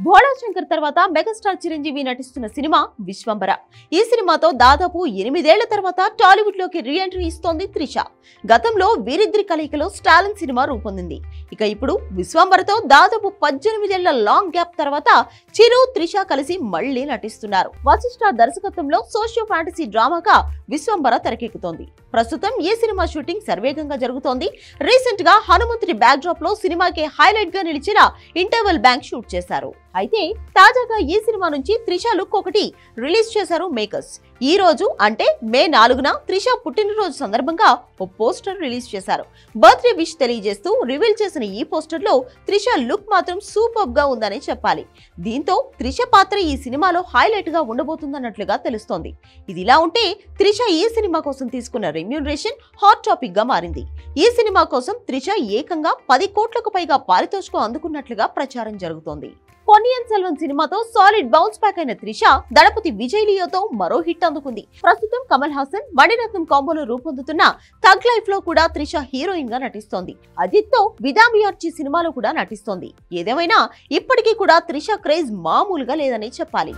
భోళా శంకర్ తర్వాత మెగాస్టార్ చిరంజీవి నటిస్తున్న సినిమా విశ్వంబర. ఈ సినిమాతో దాదాపు 8 ఏళ్ల తర్వాత టాలీవుడ్ లోకి రీ ఎంట్రీ ఇస్తోంది త్రిష. గతంలో వీరిద్దరి కలయికలో స్టాలిన్ సినిమా రూపొందింది. ఇక ఇప్పుడు విశ్వంబరతో దాదాపు 18 ఏళ్ల లాంగ్ గ్యాప్ తర్వాత చిరు, త్రిష కలిసి మళ్లీ నటిస్తున్నారు. వశిష్ఠ దర్శకత్వంలో సోషియో ఫ్యాంటసీ డ్రామాగా విశ్వంబర తెరకెక్కుతోంది. ప్రస్తుతం ఈ సినిమా షూటింగ్ శరవేగంగా జరుగుతోంది. రీసెంట్ గా హనుమంతుడి బ్యాక్ డ్రాప్ లో సినిమాకి హైలైట్ గా నిలిచిన ఇంటర్వెల్ బ్యాంక్ షూట్ చేశారు. అయితే తాజాగా ఈ సినిమా నుంచి త్రిష లుక్ ఒకటి రిలీజ్ చేశారు మేకర్స్. ఈ రోజు అంటే మే 4న త్రిష పుట్టినరోజు సందర్భంగా ఓ పోస్టర్ రిలీజ్ చేశారు. బర్త్డే విష్ తెలియజేస్తూ రివీల్ చేసిన ఈ పోస్టర్ లో త్రిష లుక్ మాత్రం సూపర్ గా ఉందని చెప్పాలి. దీంతో త్రిష పాత్ర ఈ సినిమాలో హైలైట్ గా ఉండబోతుందన్నట్లుగా తెలుస్తోంది. ఇదిలా ఉంటే త్రిష ఈ సినిమా కోసం తీసుకున్న రెమ్యూనరేషన్ హాట్ టాపిక్ గా మారింది. ఈ సినిమా కోసం త్రిష ఏకంగా 10 కోట్లకు పైగా పారితోషికం అందుకున్నట్లుగా ప్రచారం జరుగుతోంది. పొన్నియిన్ సెల్వన్ సినిమాతో సాలిడ్ బౌన్స్ బ్యాక్ అయిన త్రిష దళపతి విజయ్ లియోతో మరో హిట్ అందుకుంది. ప్రస్తుతం కమల్ హాసన్, మణిరత్నం కాంబోలో రూపొందుతున్న థగ్ లైఫ్ లో కూడా త్రిష హీరోయిన్ గా నటిస్తోంది. అజిత్ తో విదామియార్చి సినిమాలో కూడా నటిస్తోంది. ఏదేమైనా ఇప్పటికీ కూడా త్రిష క్రేజ్ మామూలుగా లేదని చెప్పాలి.